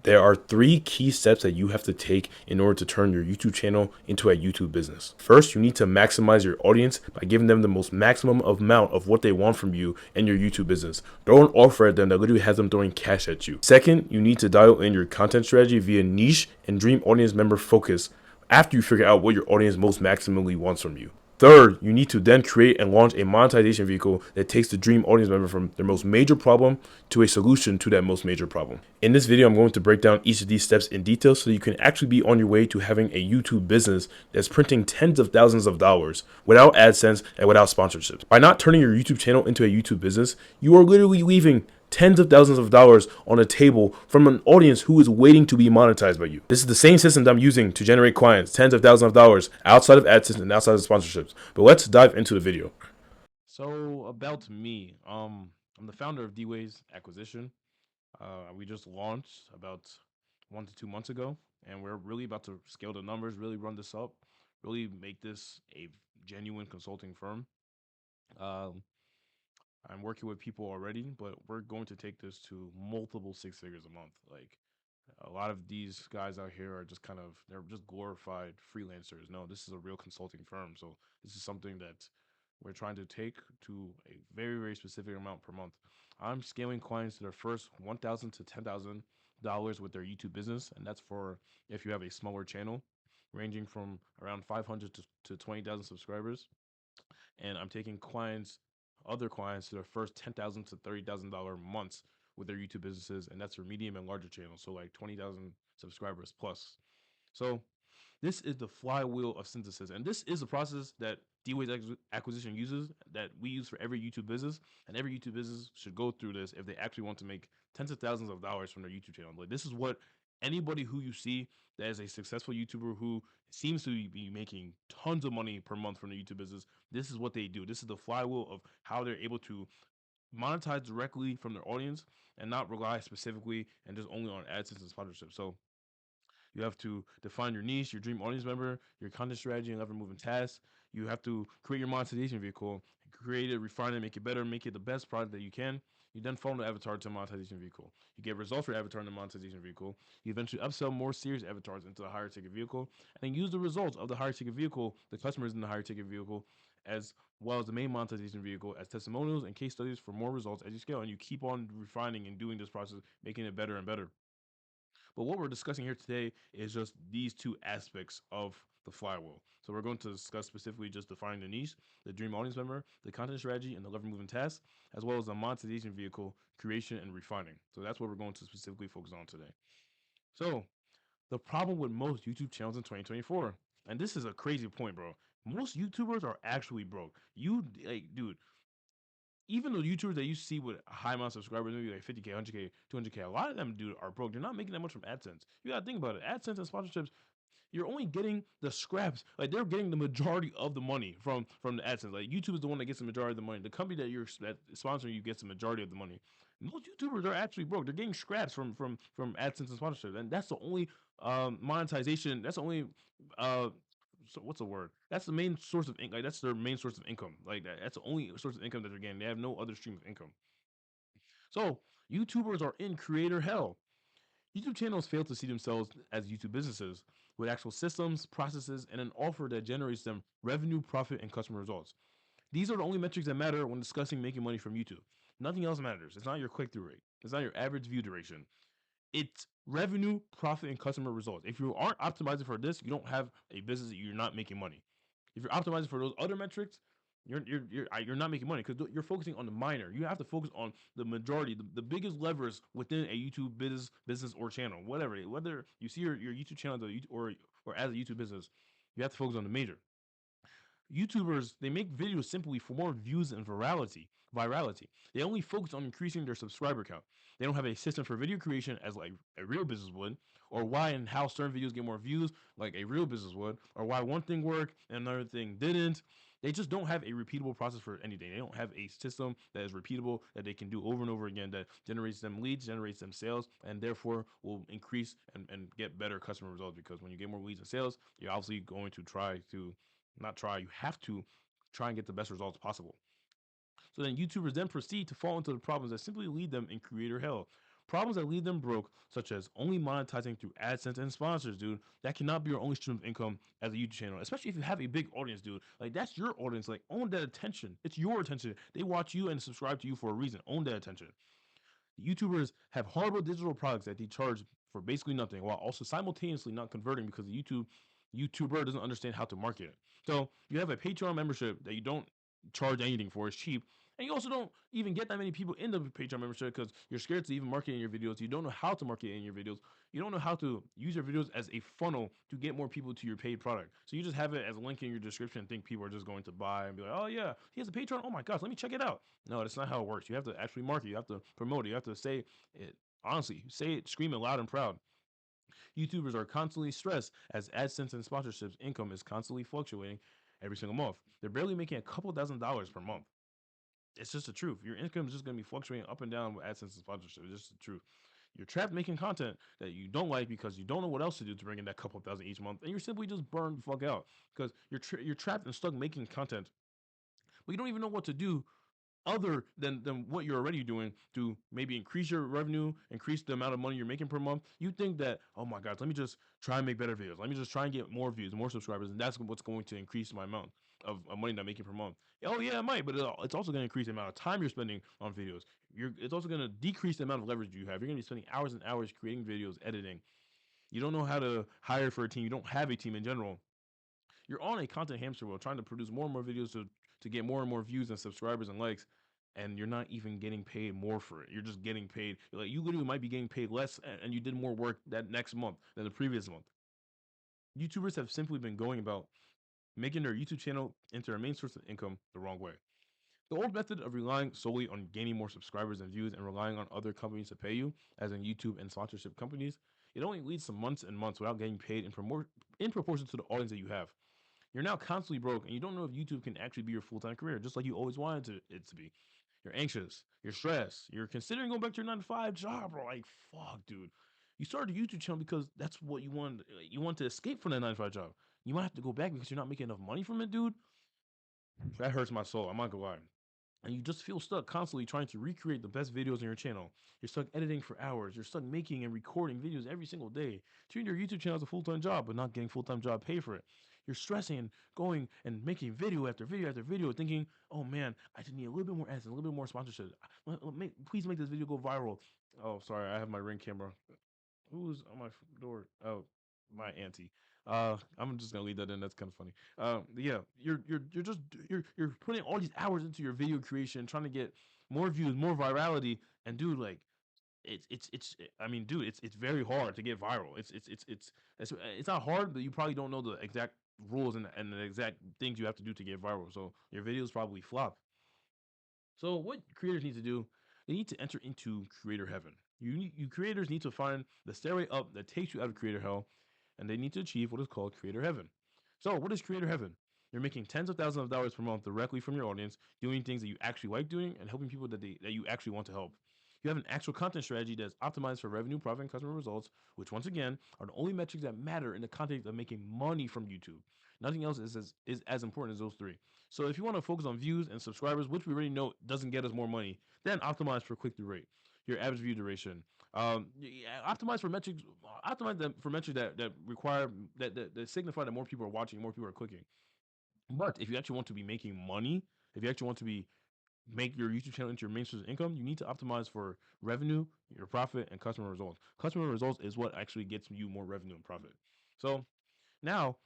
There are three key steps that you have to take in order to turn your YouTube channel into a YouTube business. First, you need to maximize your audience by giving them the most maximum amount of what they want from you and your YouTube business. Throw an offer at them that literally has them throwing cash at you. Second, you need to dial in your content strategy via niche and dream audience member focus after you figure out what your audience most maximally wants from you. Third, you need to then create and launch a monetization vehicle that takes the dream audience member from their most major problem to a solution to that most major problem. In this video, I'm going to break down each of these steps in detail so you can actually be on your way to having a YouTube business that's printing tens of thousands of dollars without AdSense and without sponsorships. By not turning your YouTube channel into a YouTube business, you are literally leaving tens of thousands of dollars on a table from an audience who is waiting to be monetized by you. This is the same system that I'm using to generate clients, tens of thousands of dollars outside of AdSense and outside of sponsorships. But let's dive into the video. So about me, I'm the founder of D-Ways Acquisition. We just launched about 1 to 2 months ago, and we're really about to scale the numbers, really run this up, really make this a genuine consulting firm. Um, I'm working with people already, but we're going to take this to multiple six figures a month. Like a lot of these guys out here are just they're just glorified freelancers. No, this is a real consulting firm. So this is something that we're trying to take to a very, very specific amount per month. I'm scaling clients to their first $1,000 to $10,000 with their YouTube business. And that's for if you have a smaller channel ranging from around 500 to 20,000 subscribers. And I'm taking other clients to their first $10,000 to $30,000 months with their YouTube businesses, and that's for medium and larger channels, so like 20,000 subscribers plus. So this is the flywheel of synthesis, and this is a process that D-Ways Acquisition uses, that we use for every YouTube business, and every YouTube business should go through this if they actually want to make tens of thousands of dollars from their YouTube channel. Like this is what anybody who you see that is a successful YouTuber who seems to be making tons of money per month from the YouTube business, this is what they do. This is the flywheel of how they're able to monetize directly from their audience and not rely specifically and just only on AdSense and sponsorship. So you have to define your niche, your dream audience member, your content strategy, and lever moving tasks. You have to create your monetization vehicle, create it, refine it, make it better, make it the best product that you can. You then funnel the avatar to a monetization vehicle. You get results for your avatar in the monetization vehicle. You eventually upsell more serious avatars into the higher ticket vehicle, and then use the results of the higher ticket vehicle, the customers in the higher ticket vehicle, as well as the main monetization vehicle as testimonials and case studies for more results as you scale. And you keep on refining and doing this process, making it better and better. But what we're discussing here today is just these two aspects of the flywheel. So we're going to discuss specifically just defining the niche, the dream audience member, the content strategy, and the lever moving tasks, as well as the monetization vehicle creation and refining. So that's what we're going to specifically focus on today. So the problem with most YouTube channels in 2024, and this is a crazy point, bro. Most YouTubers are actually broke. Dude, even the YouTubers that you see with a high amount of subscribers, maybe like 50K, 100K, 200K, a lot of them, dude, are broke. They're not making that much from AdSense. You gotta think about it. AdSense and sponsorships, you're only getting the scraps. Like they're getting the majority of the money from the AdSense. Like YouTube is the one that gets the majority of the money. The company that sponsoring you gets the majority of the money. Most YouTubers are actually broke. They're getting scraps from AdSense and sponsorships, and that's the only monetization. That's the only uh so what's the word? That's the main source of income. Like that's their main source of income. Like that's the only source of income that they're getting. They have no other stream of income. So YouTubers are in creator hell. YouTube channels fail to see themselves as YouTube businesses with actual systems, processes, and an offer that generates them revenue, profit, and customer results. These are the only metrics that matter when discussing making money from YouTube. Nothing else matters. It's not your click through rate. It's not your average view duration. It's revenue, profit, and customer results. If you aren't optimizing for this, you don't have a business that you're not making money. If you're optimizing for those other metrics, you're not making money because you're focusing on the minor. You have to focus on the majority, the biggest levers within a YouTube business or channel, whatever. Whether you see your YouTube channel or as a YouTube business, you have to focus on the major. YouTubers, they make videos simply for more views and virality. They only focus on increasing their subscriber count. They don't have a system for video creation as like a real business would, or why and how certain videos get more views like a real business would, or why one thing worked and another thing didn't. They just don't have a repeatable process for anything. They don't have a system that is repeatable that they can do over and over again that generates them leads, generates them sales, and therefore will increase and get better customer results. Because when you get more leads and sales, you're obviously going to try to not try, you have to try and get the best results possible. So then YouTubers then proceed to fall into the problems that simply lead them in creator hell. problems that leave them broke, such as only monetizing through AdSense and sponsors, dude. That cannot be your only stream of income as a YouTube channel, especially if you have a big audience, dude. Like, that's your audience. Like, own that attention. It's your attention. They watch you and subscribe to you for a reason. Own that attention. YouTubers have horrible digital products that they charge for basically nothing, while also simultaneously not converting because the YouTuber doesn't understand how to market it. So you have a Patreon membership that you don't charge anything for; it's cheap, and you also don't even get that many people in the Patreon membership because you're scared to even market in your videos. You don't know how to market in your videos. You don't know how to use your videos as a funnel to get more people to your paid product. So you just have it as a link in your description and think people are just going to buy and be like, "Oh yeah, he has a Patreon. Oh my gosh, let me check it out." No, that's not how it works. You have to actually market. You have to promote it. You have to say it honestly. Say it, scream it loud and proud. YouTubers are constantly stressed as AdSense and sponsorships income is constantly fluctuating every single month. They're barely making a couple $1,000s per month. It's just the truth. Your income is just going to be fluctuating up and down with AdSense and sponsorship. It's just the truth. You're trapped making content that you don't like because you don't know what else to do to bring in that couple thousand each month, and you're simply just burned the fuck out because you're trapped and stuck making content, but you don't even know what to do other than what you're already doing to maybe increase your revenue, increase the amount of money you're making per month. You think that, oh my God, let me just try and make better videos. Let me just try and get more views, more subscribers, and that's what's going to increase my amount of money that I'm making per month. Oh yeah, it might, but it's also going to increase the amount of time you're spending on videos. It's also going to decrease the amount of leverage you have. You're going to be spending hours and hours creating videos, editing. You don't know how to hire for a team. You don't have a team in general. You're on a content hamster wheel trying to produce more and more videos to get more and more views and subscribers and likes, and you're not even getting paid more for it. You're just getting paid. Like, you literally might be getting paid less, and you did more work that next month than the previous month. YouTubers have simply been going about making their YouTube channel into their main source of income the wrong way. The old method of relying solely on gaining more subscribers and views and relying on other companies to pay you, as in YouTube and sponsorship companies, it only leads to months and months without getting paid in proportion to the audience that you have. You're now constantly broke, and you don't know if YouTube can actually be your full-time career, just like you always wanted it to be. You're anxious, you're stressed, you're considering going back to your 9 to 5 job, bro. Like, fuck, dude. You started a YouTube channel because that's what you wanted. You want to escape from that 9 to 5 job. You might have to go back because you're not making enough money from it, dude. That hurts my soul. I'm not gonna lie, and you just feel stuck constantly trying to recreate the best videos on your channel. You're stuck editing for hours. You're stuck making and recording videos every single day. Treating your YouTube channel as a full-time job, but not getting full-time job pay for it. You're stressing and going and making video after video after video, thinking, "Oh man, I just need a little bit more ads, and a little bit more sponsorship. Please make this video go viral." Oh, sorry, I have my Ring camera. Who's on my door? Oh, my auntie. I'm just gonna leave that in. That's kind of funny. Yeah, you're putting all these hours into your video creation, trying to get more views, more virality, and dude, like I mean, dude, it's very hard to get viral. It's not hard, but you probably don't know the exact rules and the exact things you have to do to get viral. So your videos probably flop. So what creators need to do, they need to enter into creator heaven. You creators need to find the stairway up that takes you out of creator hell, and they need to achieve what is called creator heaven. So what is creator heaven? You're making tens of thousands of dollars per month directly from your audience, doing things that you actually like doing and helping people that you actually want to help. You have an actual content strategy that's optimized for revenue, profit, and customer results, which once again are the only metrics that matter in the context of making money from YouTube. Nothing else is as important as those three. So if you want to focus on views and subscribers, which we already know doesn't get us more money, then optimize for click through rate, your average view duration. Optimize for metrics. Optimize them for metrics that require that signify that more people are watching, more people are clicking. But if you actually want to be making money, if you actually want to be make your YouTube channel into your main source of income, you need to optimize for revenue, your profit, and customer results. Customer results is what actually gets you more revenue and profit. So now,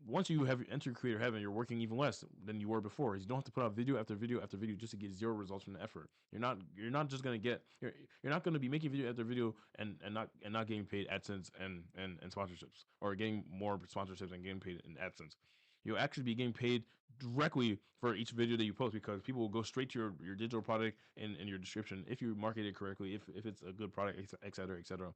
once you have entered creator heaven, you're working even less than you were before. You don't have to put out video after video after video just to get zero results from the effort. You're not just gonna get you're not gonna be making video after video and not getting paid AdSense and sponsorships, or getting more sponsorships and getting paid in AdSense. You'll actually be getting paid directly for each video that you post because people will go straight to your digital product in your description if you market it correctly, if it's a good product, et cetera, et cetera.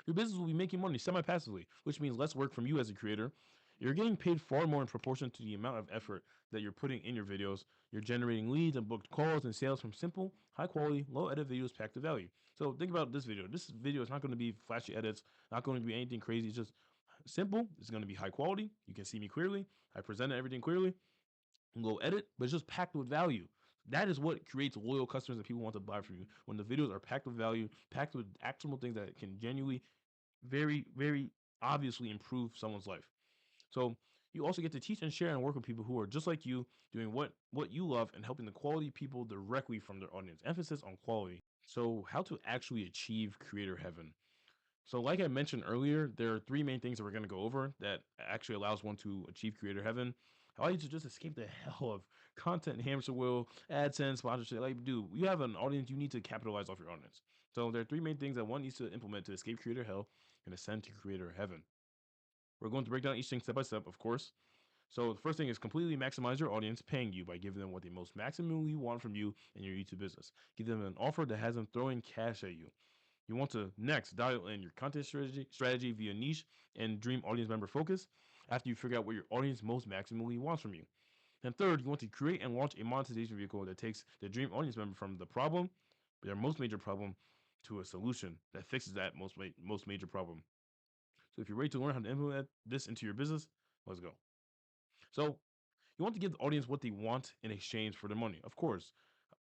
Your business will be making money semi-passively, which means less work from you as a creator. You're getting paid far more in proportion to the amount of effort that you're putting in your videos. You're generating leads and booked calls and sales from simple, high quality, low edit videos packed to value. So think about this video. This video is not going to be flashy edits, not going to be anything crazy. It's just simple. It's going to be high quality. You can see me clearly. I presented everything clearly. Low edit, but it's just packed with value. That is what creates loyal customers that people want to buy from you. When the videos are packed with value, packed with actionable things that can genuinely, very, very obviously improve someone's life. So you also get to teach and share and work with people who are just like you, doing what you love and helping the quality people directly from their audience. Emphasis on quality. So how to actually achieve creator heaven. So like I mentioned earlier, there are three main things that we're going to go over that actually allows one to achieve creator heaven. I want you to just escape the hell of content hamster wheel, AdSense, sponsorship. Like, dude, you have an audience, you need to capitalize off your audience. So there are three main things that one needs to implement to escape creator hell and ascend to creator heaven. We're going to break down each thing step by step, of course. So the first thing is completely maximize your audience paying you by giving them what they most maximally want from you and your YouTube business. Give them an offer that has them throwing cash at you. You want to next dial in your content strategy via niche and dream audience member focus after you figure out what your audience most maximally wants from you. And third, you want to create and launch a monetization vehicle that takes the dream audience member from the problem, their most major problem, to a solution that fixes that most major problem. So if you're ready to learn how to implement this into your business, let's go. So you want to give the audience what they want in exchange for their money. Of course,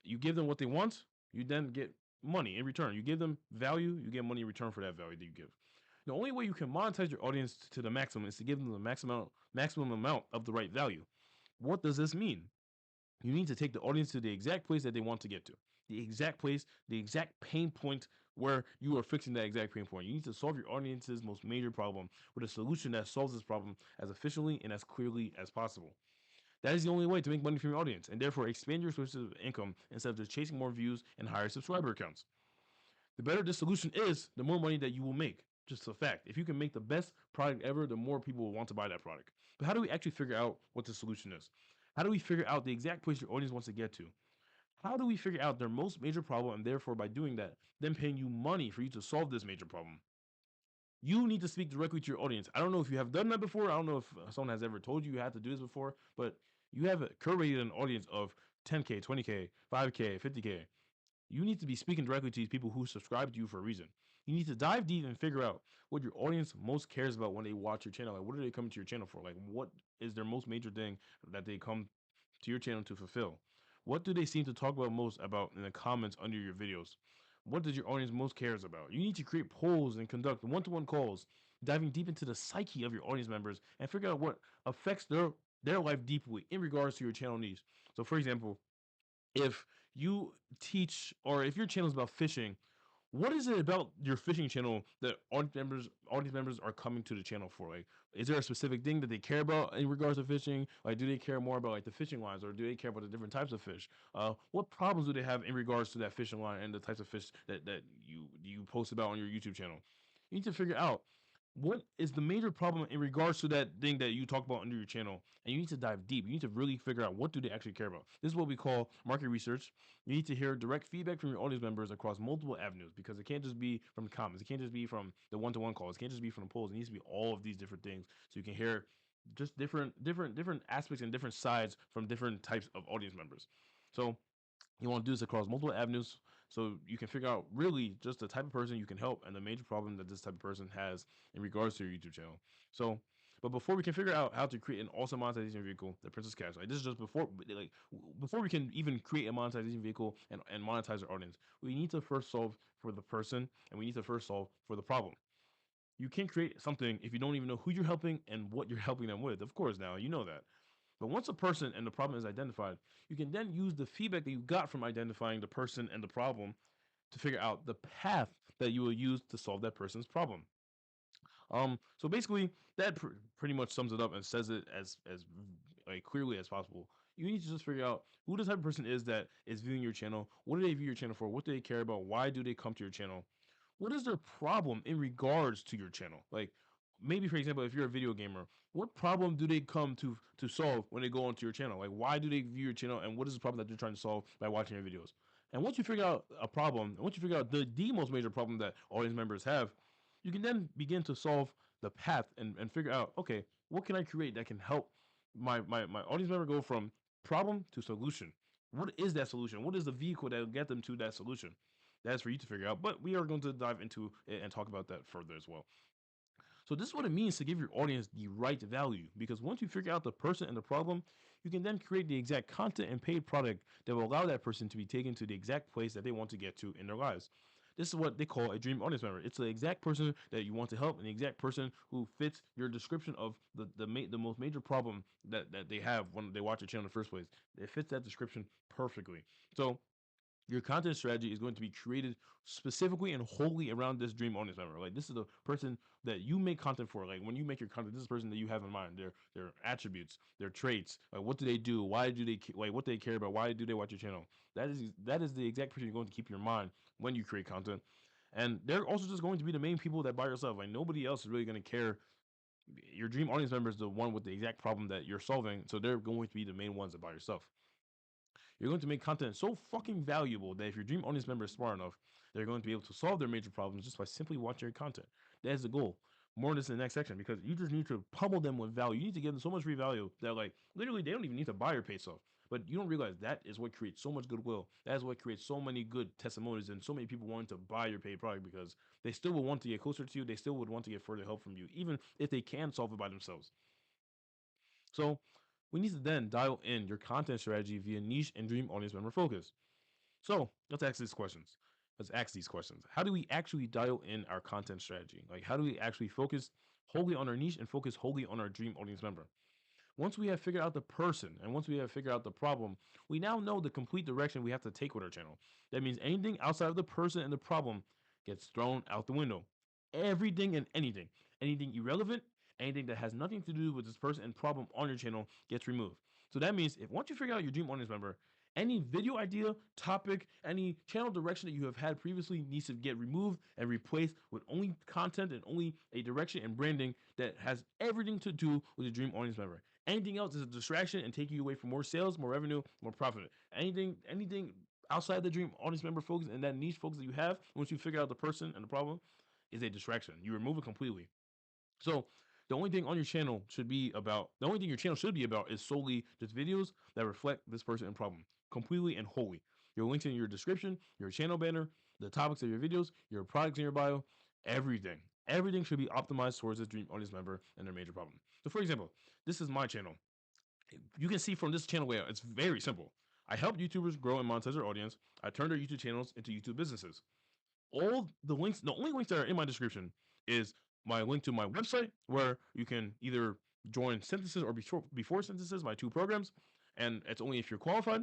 you give them what they want, you then get money in return. You give them value, you get money in return for that value that you give. The only way you can monetize your audience to the maximum is to give them the maximum amount of the right value. What does this mean? You need to take the audience to the exact place that they want to get to. The exact place, the exact pain point where you are fixing that exact pain point. You need to solve your audience's most major problem with a solution that solves this problem as efficiently and as clearly as possible. That is the only way to make money from your audience and therefore expand your sources of income instead of just chasing more views and higher subscriber accounts. The better this solution is, the more money that you will make. Just a fact. If you can make the best product ever, the more people will want to buy that product. But how do we actually figure out what the solution is? How do we figure out the exact place your audience wants to get to? How do we figure out their most major problem and therefore by doing that, them paying you money for you to solve this major problem? You need to speak directly to your audience. I don't know if you have done that before. I don't know if someone has ever told you you had to do this before, but you have curated an audience of 10K, 20K, 5K, 50K. You need to be speaking directly to these people who subscribe to you for a reason. You need to dive deep and figure out what your audience most cares about when they watch your channel. Like, what are they coming to your channel for? Like, what is their most major thing that they come to your channel to fulfill? What do they seem to talk about most about in the comments under your videos? What does your audience most cares about? You need to create polls and conduct one-to-one calls, diving deep into the psyche of your audience members and figure out what affects their life deeply in regards to your channel needs. So, for example, if you teach or if your channel is about fishing, what is it about your fishing channel that audience members are coming to the channel for? Like, is there a specific thing that they care about in regards to fishing? Like, do they care more about like the fishing lines, or do they care about the different types of fish? What problems do they have in regards to that fishing line and the types of fish that you post about on your YouTube channel? You need to figure out what is the major problem in regards to that thing that you talk about under your channel, and you need to dive deep. You need to really figure out what do they actually care about. This is what we call market research. You need to hear direct feedback from your audience members across multiple avenues, because it can't just be from the comments, it can't just be from the one-to-one calls, it can't just be from the polls. It needs to be all of these different things, so you can hear just different aspects and different sides from different types of audience members. So you want to do this across multiple avenues so you can figure out really just the type of person you can help and the major problem that this type of person has in regards to your YouTube channel. So, but before we can figure out how to create an awesome monetization vehicle, the Princess Cash, like this is just before we can even create a monetization vehicle and monetize our audience, we need to first solve for the person and we need to first solve for the problem. You can't create something if you don't even know who you're helping and what you're helping them with. Of course, now you know that. But once a person and the problem is identified, you can then use the feedback that you got from identifying the person and the problem to figure out the path that you will use to solve that person's problem. So basically, that pretty much sums it up and says it as like clearly as possible. You need to just figure out who the type of person is that is viewing your channel. What do they view your channel for? What do they care about? Why do they come to your channel? What is their problem in regards to your channel? Like, maybe for example, if you're a video gamer, what problem do they come to solve when they go onto your channel? Like, why do they view your channel, and what is the problem that they're trying to solve by watching your videos? And once you figure out a problem, and once you figure out the most major problem that audience members have, you can then begin to solve the path and figure out, okay, what can I create that can help my audience member go from problem to solution? What is that solution? What is the vehicle that will get them to that solution? That's for you to figure out, but we are going to dive into it and talk about that further as well. So this is what it means to give your audience the right value, because once you figure out the person and the problem, you can then create the exact content and paid product that will allow that person to be taken to the exact place that they want to get to in their lives. This is what they call a dream audience member. It's the exact person that you want to help, and the exact person who fits your description of the most major problem that they have when they watch your channel in the first place. It fits that description perfectly. So your content strategy is going to be created specifically and wholly around this dream audience member. Like, this is the person that you make content for. Like, when you make your content, this is the person that you have in mind. Their attributes, their traits. Like, what do they do? Why do they like what they care about? Why do they watch your channel? That is the exact person you're going to keep in your mind when you create content. And they're also just going to be the main people that buy yourself. Like, nobody else is really going to care. Your dream audience member is the one with the exact problem that you're solving, so they're going to be the main ones that buy yourself. You're going to make content so fucking valuable that if your dream audience member is smart enough, they're going to be able to solve their major problems just by simply watching your content. That is the goal. More on this in the next section, because you just need to pummel them with value. You need to give them so much free value that, like, literally they don't even need to buy your paid stuff. But you don't realize that is what creates so much goodwill. That is what creates so many good testimonies and so many people wanting to buy your paid product, because they still will want to get closer to you. They still would want to get further help from you, even if they can solve it by themselves. So we need to then dial in your content strategy via niche and dream audience member focus. So let's ask these questions. How do we actually dial in our content strategy? Like, how do we actually focus wholly on our niche and focus wholly on our dream audience member? Once we have figured out the person and once we have figured out the problem, we now know the complete direction we have to take with our channel. That means anything outside of the person and the problem gets thrown out the window. Everything and anything, anything irrelevant, anything that has nothing to do with this person and problem on your channel gets removed. So that means if once you figure out your dream audience member, any video idea, topic, any channel direction that you have had previously needs to get removed and replaced with only content and only a direction and branding that has everything to do with your dream audience member. Anything else is a distraction and taking you away from more sales, more revenue, more profit. Anything outside the dream audience member focus and that niche focus that you have, once you figure out the person and the problem, is a distraction. You remove it completely. So the only thing your channel should be about is solely just videos that reflect this person and problem completely and wholly. Your links in your description, your channel banner, the topics of your videos, your products in your bio, everything. Everything should be optimized towards this dream audience member and their major problem. So, for example, this is my channel. You can see from this channel layout, it's very simple. I help YouTubers grow and monetize their audience. I turn their YouTube channels into YouTube businesses. The only links that are in my description is my link to my website, where you can either join Synthesis or before Synthesis, my two programs, and it's only if you're qualified.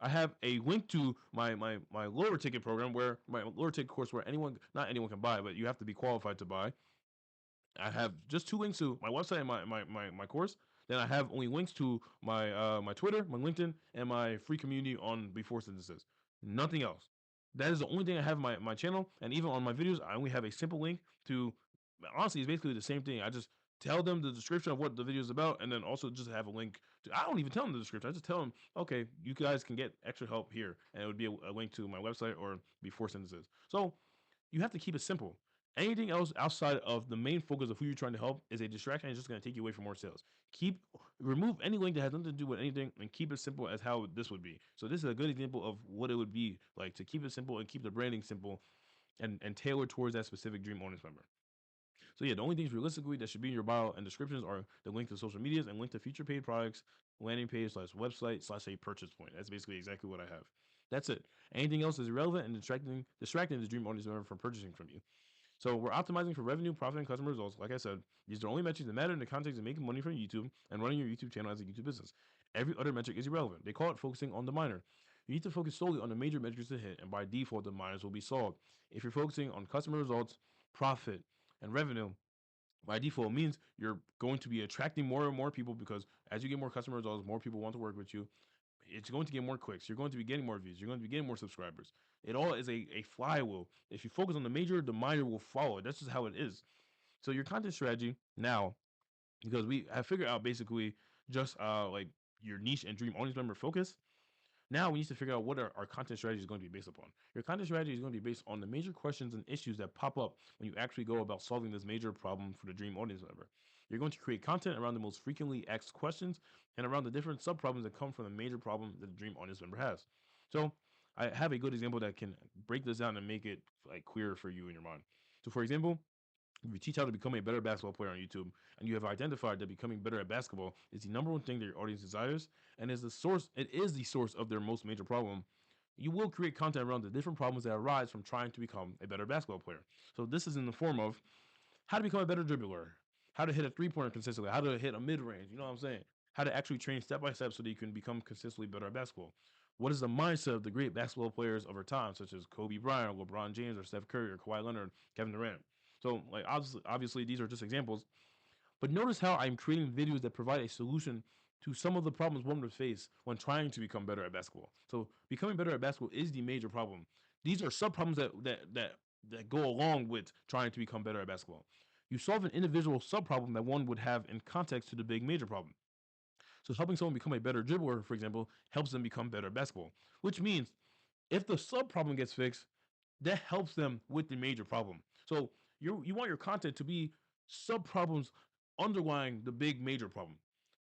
I have a link to my lower ticket program, where my lower ticket course, where not anyone can buy, but you have to be qualified to buy. I have just two links to my website and my course. Then I have only links to my Twitter, my LinkedIn, and my free community on Before Synthesis. Nothing else. That is the only thing I have on my channel. And even on my videos, I only have a simple link to. Honestly, it's basically the same thing. I just tell them the description of what the video is about, and then also just have a link to. I don't even tell them the description. I just tell them, okay, you guys can get extra help here, and it would be a link to my website or Before Synthesis. So you have to keep it simple. Anything else outside of the main focus of who you're trying to help is a distraction. It's just going to take you away from more sales. Remove any link that has nothing to do with anything, and keep it simple as how this would be. So this is a good example of what it would be like to keep it simple and keep the branding simple, and tailor towards that specific dream audience member. So yeah, the only things realistically that should be in your bio and descriptions are the link to social medias and link to future paid products, landing page slash website slash a purchase point. That's basically exactly what I have. That's it. Anything else is irrelevant and distracting the dream audience member from purchasing from you. So we're optimizing for revenue, profit, and customer results. Like I said, these are only metrics that matter in the context of making money from YouTube and running your YouTube channel as a YouTube business. Every other metric is irrelevant. They call it focusing on the minor. You need to focus solely on the major metrics to hit, and by default, the minors will be solved. If you're focusing on customer results, profit, and revenue, by default means you're going to be attracting more and more people, because as you get more customer results, more people want to work with you. It's going to get more clicks. You're going to be getting more views. You're going to be getting more subscribers. It all is a flywheel. If you focus on the major, the minor will follow. That's just how it is. So your content strategy now, because we have figured out basically just like your niche and dream audience member focus. Now we need to figure out what our content strategy is going to be based upon. Your content strategy is going to be based on the major questions and issues that pop up when you actually go about solving this major problem for the dream audience member. You're going to create content around the most frequently asked questions and around the different sub problems that come from the major problem that the dream audience member has. So I have a good example that can break this down and make it like clearer for you in your mind. So for example, If you teach how to become a better basketball player on YouTube, and you have identified that becoming better at basketball is the number one thing that your audience desires, and it is the source of their most major problem, you will create content around the different problems that arise from trying to become a better basketball player. So this is in the form of how to become a better dribbler, how to hit a three-pointer consistently, how to hit a mid-range, you know what I'm saying? How to actually train step by step so that you can become consistently better at basketball. What is the mindset of the great basketball players over time, such as Kobe Bryant, or LeBron James, or Steph Curry, or Kawhi Leonard, Kevin Durant? So, like, obviously, these are just examples. But notice how I'm creating videos that provide a solution to some of the problems one would face when trying to become better at basketball. So, becoming better at basketball is the major problem. These are sub problems that go along with trying to become better at basketball. You solve an individual sub problem that one would have in context to the big major problem. So, helping someone become a better dribbler, for example, helps them become better at basketball. Which means if the sub problem gets fixed, that helps them with the major problem. So you want your content to be sub problems underlying the big major problem.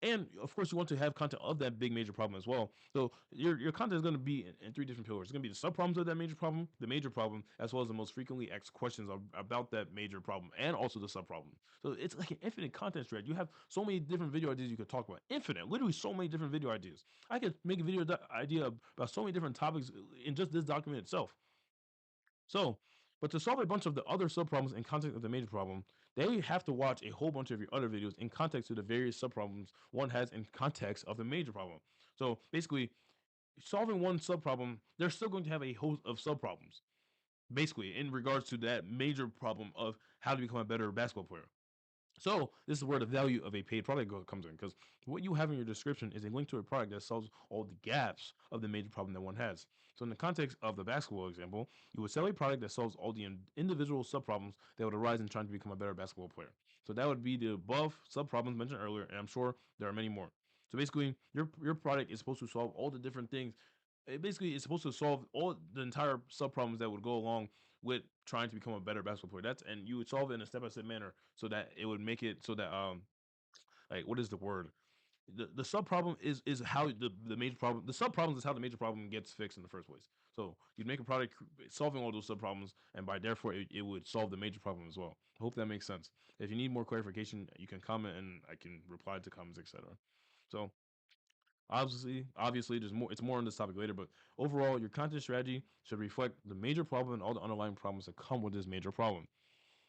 And of course, you want to have content of that big major problem as well. So your content is going to be in three different pillars. It's going to be the sub problems of that major problem, the major problem, as well as the most frequently asked questions about that major problem, and also the sub problem. So it's like an infinite content thread. You have so many different video ideas you could talk about. Infinite, literally so many different video ideas. I could make a video idea about so many different topics in just this document itself. So, but to solve a bunch of the other subproblems in context of the major problem, they have to watch a whole bunch of your other videos in context to the various subproblems one has in context of the major problem. So basically, solving one subproblem, they're still going to have a host of subproblems. Basically, in regards to that major problem of how to become a better basketball player. So this is where the value of a paid product comes in, because what you have in your description is a link to a product that solves all the gaps of the major problem that one has. So in the context of the basketball example, you would sell a product that solves all the individual subproblems that would arise in trying to become a better basketball player. So that would be the above subproblems mentioned earlier, and I'm sure there are many more. So basically, your product is supposed to solve all the different things. It basically is supposed to solve all the entire subproblems that would go along with trying to become a better basketball player. That's and you would solve it in a step by step manner so that it would make it so that like what is the word? The sub problem is how the major problem, the sub problems is how the major problem gets fixed in the first place. So you'd make a product solving all those sub problems, and by therefore it would solve the major problem as well. I hope that makes sense. If you need more clarification, you can comment and I can reply to comments, etc. So obviously, there's more. It's more on this topic later, but overall, your content strategy should reflect the major problem and all the underlying problems that come with this major problem.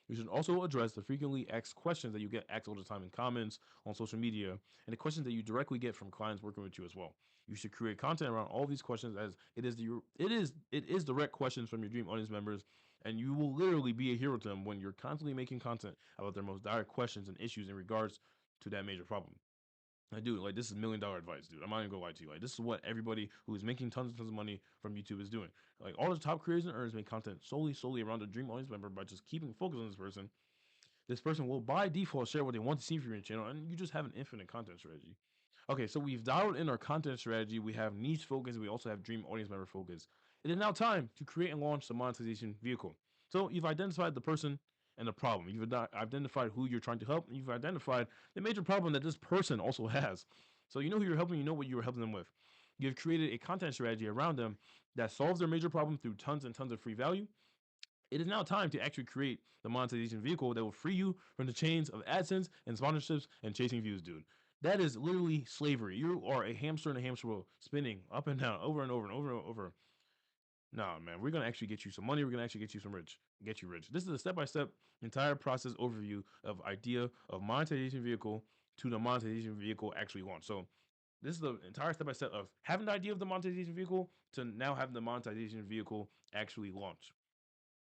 You should also address the frequently asked questions that you get asked all the time in comments on social media, and the questions that you directly get from clients working with you as well. You should create content around all these questions, as it is direct questions from your dream audience members, and you will literally be a hero to them when you're constantly making content about their most direct questions and issues in regards to that major problem. I do like this is $1 million advice, dude. I'm not even gonna lie to you. Like this is what everybody who is making tons and tons of money from YouTube is doing. Like all the top creators and earners make content solely around the dream audience member by just keeping focus on this person. This person will by default share what they want to see from your channel, and you just have an infinite content strategy. Okay, so we've dialed in our content strategy. We have niche focus. We also have dream audience member focus. It is now time to create and launch the monetization vehicle. So you've identified the person and the problem. You've identified who you're trying to help, and you've identified the major problem that this person also has. So you know who you're helping. You know what you're helping them with. You've created a content strategy around them that solves their major problem through tons and tons of free value. It is now time to actually create the monetization vehicle that will free you from the chains of AdSense and sponsorships and chasing views, dude. That is literally slavery. You are a hamster in a hamster wheel, spinning up and down, over and over and over and over. No, man, we're gonna actually get you some money. We're gonna actually get you rich. This is a step-by-step entire process overview of idea of monetization vehicle to the monetization vehicle actually launch. So this is the entire step-by-step of having the idea of the monetization vehicle to now having the monetization vehicle actually launch.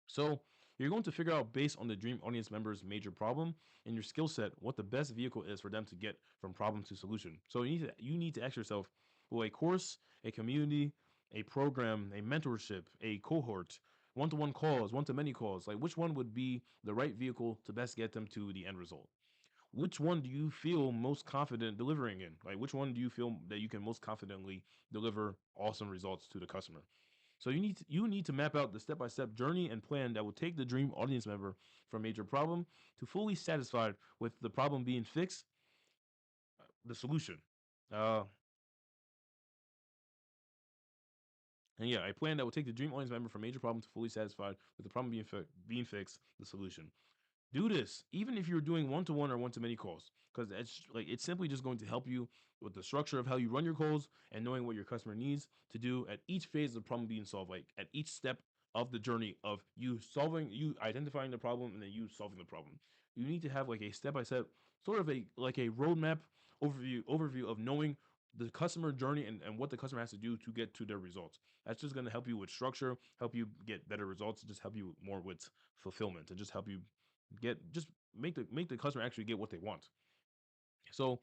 So you're going to figure out based on the dream audience member's major problem and your skill set what the best vehicle is for them to get from problem to solution. So you need to ask yourself, will a course, a community, a program, a mentorship, a cohort, one-to-one calls, one-to-many calls, like which one would be the right vehicle to best get them to the end result? Which one do you feel most confident delivering in? Like which one do you feel that you can most confidently deliver awesome results to the customer? So you need to map out the step-by-step journey and plan that will take the dream audience member from major problem to fully satisfied with the problem being fixed, the solution. Uh, and yeah, a plan that will take the dream audience member from major problem to fully satisfied with the problem being fixed, the solution. Do this even if you're doing one-to-one or one-to-many calls, because it's simply just going to help you with the structure of how you run your calls and knowing what your customer needs to do at each phase of the problem being solved, like at each step of the journey of you identifying the problem and then you solving the problem. You need to have like a step-by-step, sort of a roadmap overview of knowing the customer journey and what the customer has to do to get to their results. That's just going to help you with structure, help you get better results, just help you more with fulfillment, and just help you just make the customer actually get what they want. So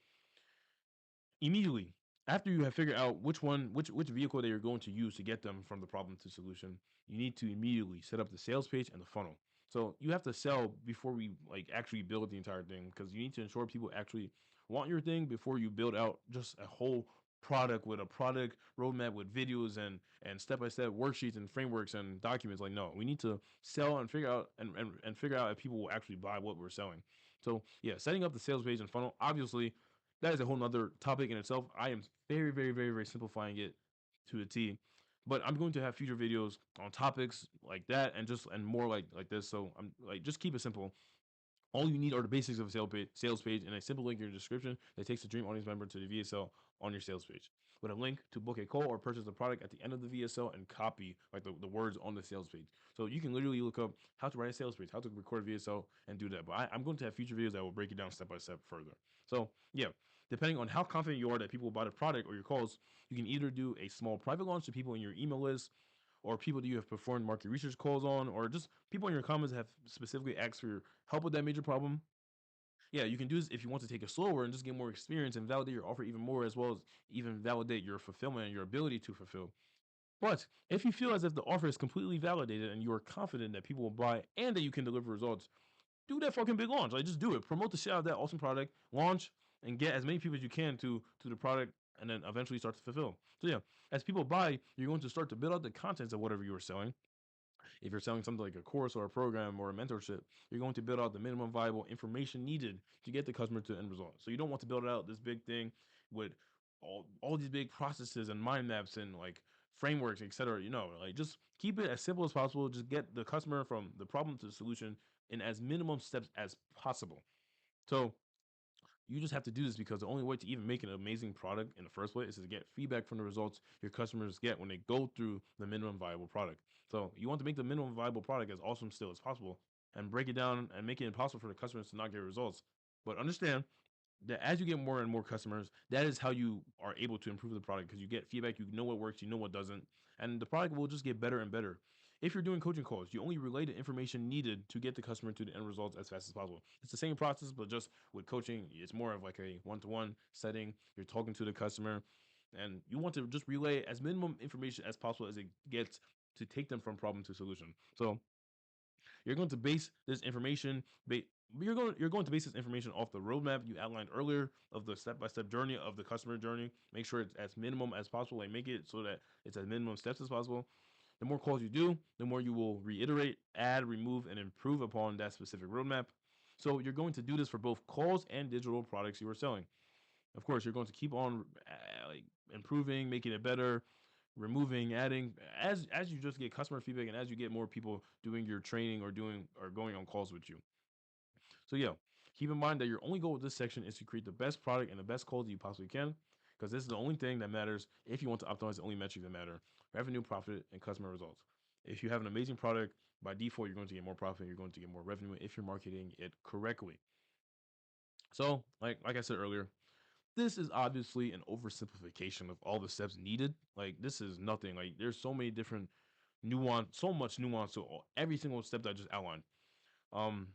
immediately after you have figured out which vehicle that you're going to use to get them from the problem to solution, you need to immediately set up the sales page and the funnel. So you have to sell before we like actually build the entire thing, because you need to ensure people actually want your thing before you build out just a whole product with a product roadmap with videos and step-by-step worksheets and frameworks and documents. Like, no, we need to sell and figure out and figure out if people will actually buy what we're selling. So yeah, setting up the sales page and funnel, obviously that is a whole nother topic in itself. I am very, very, very, very simplifying it to a T. But I'm going to have future videos on topics like that and more like this. So I'm like, just keep it simple. All you need are the basics of a sales page and a simple link in your description that takes the dream audience member to the VSL on your sales page, with a link to book a call or purchase the product at the end of the VSL and copy like the words on the sales page. So you can literally look up how to write a sales page, how to record a VSL, and do that. But I'm going to have future videos that will break it down step by step further. So yeah, depending on how confident you are that people will buy the product or your calls, you can either do a small private launch to people in your email list, or people that you have performed market research calls on, or just people in your comments that have specifically asked for your help with that major problem. Yeah, you can do this if you want to take it slower and just get more experience and validate your offer even more, as well as even validate your fulfillment and your ability to fulfill. But if you feel as if the offer is completely validated and you are confident that people will buy and that you can deliver results, do that fucking big launch. Like, just do it. Promote the shit out of that awesome product. Launch and get as many people as you can to the product, and then eventually start to fulfill. So yeah, as people buy, you're going to start to build out the contents of whatever you are selling. If you're selling something like a course or a program or a mentorship, you're going to build out the minimum viable information needed to get the customer to the end result. So you don't want to build out this big thing with all these big processes and mind maps and like frameworks, etc. Like, just keep it as simple as possible. Just get the customer from the problem to the solution in as minimum steps as possible. So you just have to do this because the only way to even make an amazing product in the first place is to get feedback from the results your customers get when they go through the minimum viable product. So you want to make the minimum viable product as awesome still as possible and break it down and make it impossible for the customers to not get results. But understand that as you get more and more customers, that is how you are able to improve the product, because you get feedback, you know what works, you know what doesn't, and the product will just get better and better. If you're doing coaching calls, you only relay the information needed to get the customer to the end results as fast as possible. It's the same process, but just with coaching, it's more of like a one-to-one setting. You're talking to the customer, and you want to just relay as minimum information as possible as it gets to take them from problem to solution. So you're going to base this information you're going to base this information off the roadmap you outlined earlier of the step-by-step journey of the customer journey. Make sure it's as minimum as possible, like make it so that it's as minimum steps as possible. The more calls you do, the more you will reiterate, add, remove, and improve upon that specific roadmap. So you're going to do this for both calls and digital products you are selling. Of course, you're going to keep on like improving, making it better, removing, adding as you just get customer feedback and as you get more people doing your training or doing or going on calls with you. So yeah, keep in mind that your only goal with this section is to create the best product and the best quality you possibly can, because this is the only thing that matters. If you want to optimize the only metrics that matter: revenue, profit, and customer results. If you have an amazing product, by default, you're going to get more profit, you're going to get more revenue if you're marketing it correctly. So, like I said earlier, this is obviously an oversimplification of all the steps needed. Like, this is nothing. Like, there's so many different so much nuance to every single step that I just outlined. Um,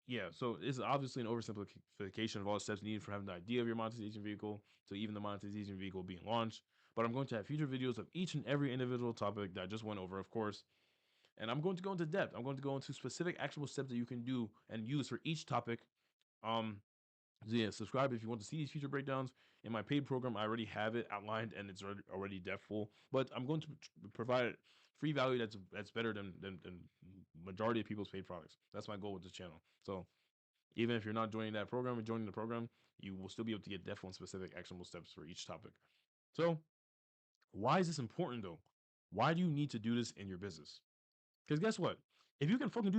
yeah, so it's obviously an oversimplification of all the steps needed for having the idea of your monetization vehicle to even the monetization vehicle being launched. But I'm going to have future videos of each and every individual topic that I just went over, of course. And I'm going to go into depth. I'm going to go into specific actionable steps that you can do and use for each topic. Um, so yeah, subscribe if you want to see these future breakdowns. In my paid program, I already have it outlined and it's already depth full. But I'm going to provide free value that's better than majority of people's paid products. That's my goal with this channel. So even if you're not joining that program or joining the program, you will still be able to get depth on specific actionable steps for each topic. So why is this important though? Why do you need to do this in your business? Because guess what? If you can fucking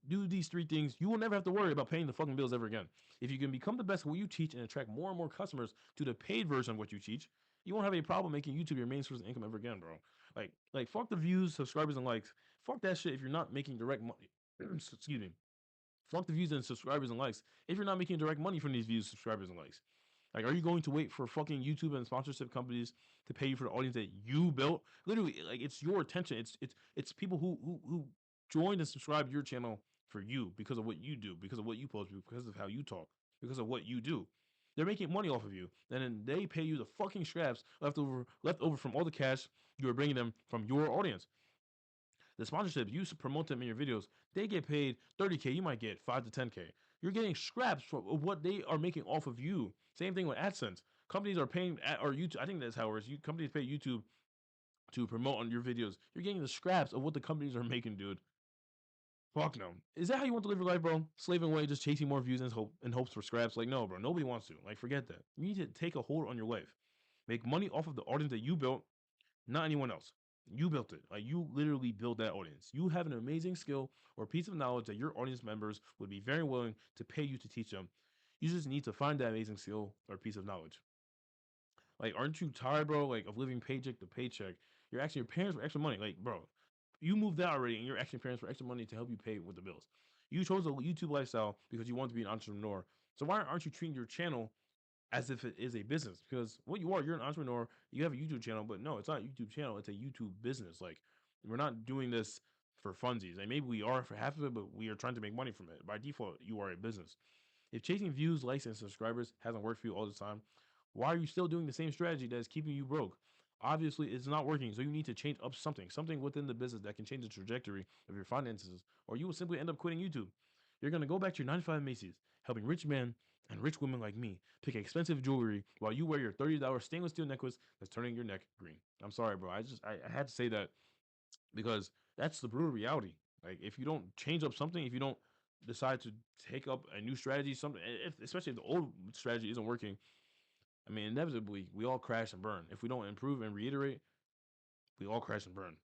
do these three things, you will never have to worry about paying the fucking bills ever again. If you can become the best at what you teach and attract more and more customers to the paid version of what you teach, you won't have a problem making YouTube your main source of income ever again, bro. Like fuck the views, subscribers, and likes. Fuck that shit if you're not making direct money. Excuse me. Fuck the views and subscribers and likes if you're not making direct money from these views, subscribers, and likes. Like, are you going to wait for fucking YouTube and sponsorship companies to pay you for the audience that you built? Literally, like it's your attention. It's people who joined and subscribed to your channel for you because of what you do, because of what you post, because of how you talk, because of what you do. They're making money off of you, and then they pay you the fucking scraps left over from all the cash you were bringing them from your audience. The sponsorships, you promote them in your videos, they get paid 30K, you might get 5 to 10K. You're getting scraps for what they are making off of you. Same thing with AdSense. Companies are paying, or YouTube, I think that's how it works. Companies pay YouTube to promote on your videos. You're getting the scraps of what the companies are making, dude. Fuck no. Is that how you want to live your life, bro? Slaving away, just chasing more views and hopes for scraps? Like, no, bro. Nobody wants to. Like, forget that. You need to take a hold on your life. Make money off of the audience that you built, not anyone else. You built it. Like you literally built that audience. You have an amazing skill or piece of knowledge that your audience members would be very willing to pay you to teach them. You just need to find that amazing skill or piece of knowledge. Like, aren't you tired, bro? Like of living paycheck to paycheck. You're asking your parents for extra money. Like, bro, you moved out already and you're asking your parents for extra money to help you pay with the bills. You chose a YouTube lifestyle because you want to be an entrepreneur. So why aren't you treating your channel as if it is a business? Because what you are, you're an entrepreneur, you have a YouTube channel, but no, it's not a YouTube channel, it's a YouTube business. Like, we're not doing this for funsies. Like, maybe we are for half of it, but we are trying to make money from it. By default, you are a business. If chasing views, likes, and subscribers hasn't worked for you all the time, why are you still doing the same strategy that is keeping you broke? Obviously, it's not working, so you need to change up something within the business that can change the trajectory of your finances, or you will simply end up quitting YouTube. You're gonna go back to your 9 to 5 Macy's, helping rich men and rich women like me pick expensive jewelry while you wear your $30 stainless steel necklace that's turning your neck green. I'm sorry, bro. I had to say that because that's the brutal reality. Like, if you don't change up something, if you don't decide to take up a new strategy, something, especially if the old strategy isn't working, I mean, inevitably we all crash and burn. If we don't improve and reiterate, we all crash and burn.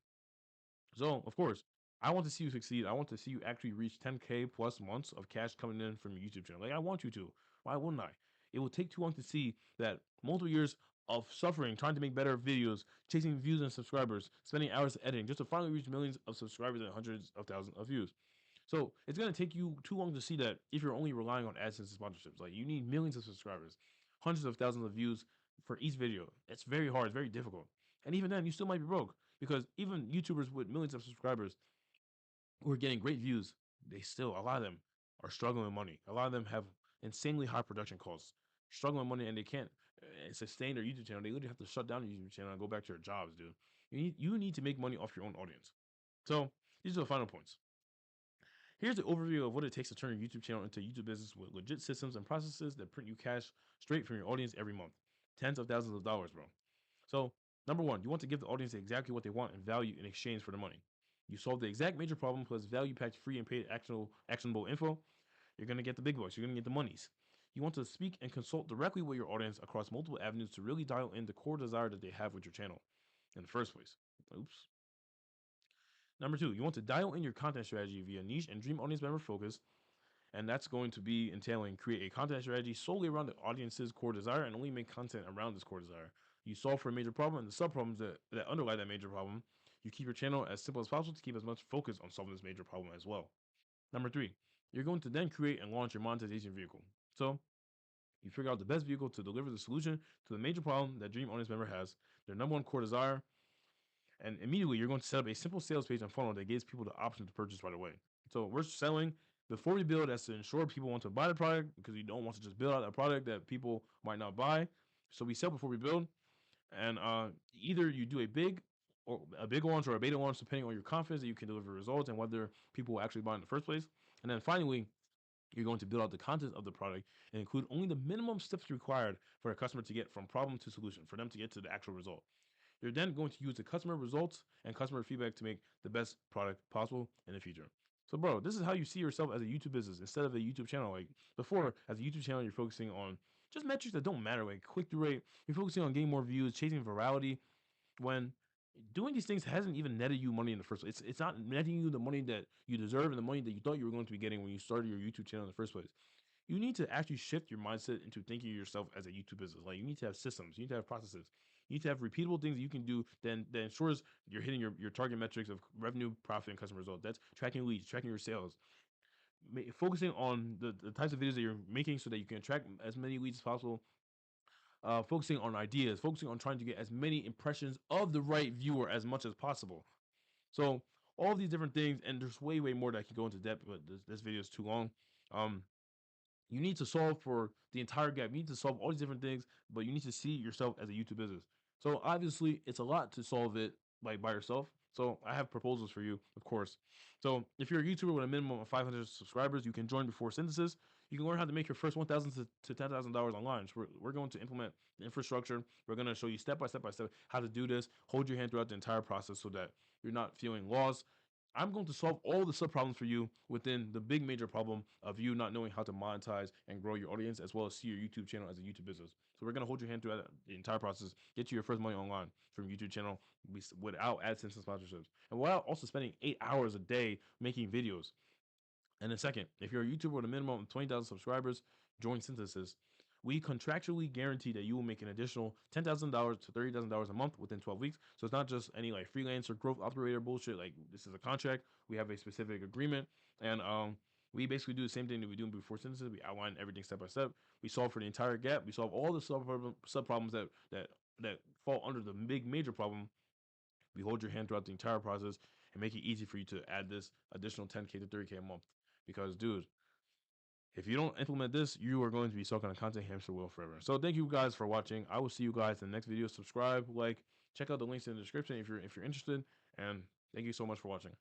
So, of course, I want to see you succeed. I want to see you actually reach 10K plus months of cash coming in from your YouTube channel. Like, I want you to. Why wouldn't I? It will take too long to see that multiple years of suffering, trying to make better videos, chasing views and subscribers, spending hours editing, just to finally reach millions of subscribers and hundreds of thousands of views. So it's gonna take you too long to see that if you're only relying on AdSense and sponsorships. Like, you need millions of subscribers, hundreds of thousands of views for each video. It's very hard, it's very difficult. And even then, you still might be broke because even YouTubers with millions of subscribers who are getting great views, they still, a lot of them are struggling with money. A lot of them have insanely high production costs, struggling with money, and they can't sustain their YouTube channel. They literally have to shut down their YouTube channel and go back to their jobs, dude. You need to make money off your own audience. So these are the final points. Here's the overview of what it takes to turn your YouTube channel into a YouTube business with legit systems and processes that print you cash straight from your audience every month. Tens of thousands of dollars, bro. So, number one, you want to give the audience exactly what they want and value in exchange for the money. You solve the exact major problem plus value packed free and paid actionable info. You're going to get the big bucks. You're going to get the monies. You want to speak and consult directly with your audience across multiple avenues to really dial in the core desire that they have with your channel in the first place. Oops. Number two, you want to dial in your content strategy via niche and dream audience member focus, and that's going to be entailing create a content strategy solely around the audience's core desire and only make content around this core desire. You solve for a major problem and the sub-problems that underlie that major problem. You keep your channel as simple as possible to keep as much focus on solving this major problem as well. Number three, you're going to then create and launch your monetization vehicle. So you figure out the best vehicle to deliver the solution to the major problem that dream audience member has, their number one core desire, and immediately you're going to set up a simple sales page and funnel that gives people the option to purchase right away. So we're selling before we build, that's to ensure people want to buy the product because we don't want to just build out a product that people might not buy. So we sell before we build. And either you do a big launch or a beta launch, depending on your confidence that you can deliver results and whether people will actually buy in the first place. And then finally, you're going to build out the content of the product and include only the minimum steps required for a customer to get from problem to solution, for them to get to the actual result. You're then going to use the customer results and customer feedback to make the best product possible in the future. So, bro, this is how you see yourself as a YouTube business instead of a YouTube channel. Like before, as a YouTube channel, you're focusing on just metrics that don't matter, like click through rate. You're focusing on getting more views, chasing virality. When Doing these things hasn't even netted you money in the first place. It's not netting you the money that you deserve and the money that you thought you were going to be getting when you started your YouTube channel in the first place. You need to actually shift your mindset into thinking of yourself as a YouTube business. Like, you need to have systems, you need to have processes, you need to have repeatable things that you can do that ensures you're hitting your target metrics of revenue, profit, and customer result. That's tracking leads, tracking your sales, focusing on the types of videos that you're making so that you can attract as many leads as possible, focusing on ideas, focusing on trying to get as many impressions of the right viewer as much as possible. So all these different things, and there's way more that I can go into depth, but this video is too long. Um, you need to solve for the entire gap. You need to solve all these different things, but you need to see yourself as a YouTube business. So obviously, it's a lot to solve it like by yourself. So I have proposals for you, of course. So if you're a YouTuber with a minimum of 500 subscribers, you can join before synthesis. You can learn how to make your first $1,000 to $10,000 online. So we're going to implement the infrastructure. We're going to show you step by step how to do this. Hold your hand throughout the entire process so that you're not feeling lost. I'm going to solve all the sub problems for you within the big major problem of you not knowing how to monetize and grow your audience, as well as see your YouTube channel as a YouTube business. So we're going to hold your hand throughout the entire process, get you your first money online from YouTube channel without AdSense and sponsorships, and without also spending 8 hours a day making videos. And then second, if you're a YouTuber with a minimum of 20,000 subscribers, join Synthesis. We contractually guarantee that you will make an additional $10,000 to $30,000 a month within 12 weeks. So it's not just any like freelancer growth operator bullshit. Like, this is a contract. We have a specific agreement, and we basically do the same thing that we do before Synthesis. We outline everything step by step. We solve for the entire gap. We solve all the sub problems that fall under the big major problem. We hold your hand throughout the entire process and make it easy for you to add this additional 10K to 30K a month. Because, dude, if you don't implement this, you are going to be stuck on a content hamster wheel forever. So thank you guys for watching. I will see you guys in the next video. Subscribe, like, check out the links in the description if you're interested. And thank you so much for watching.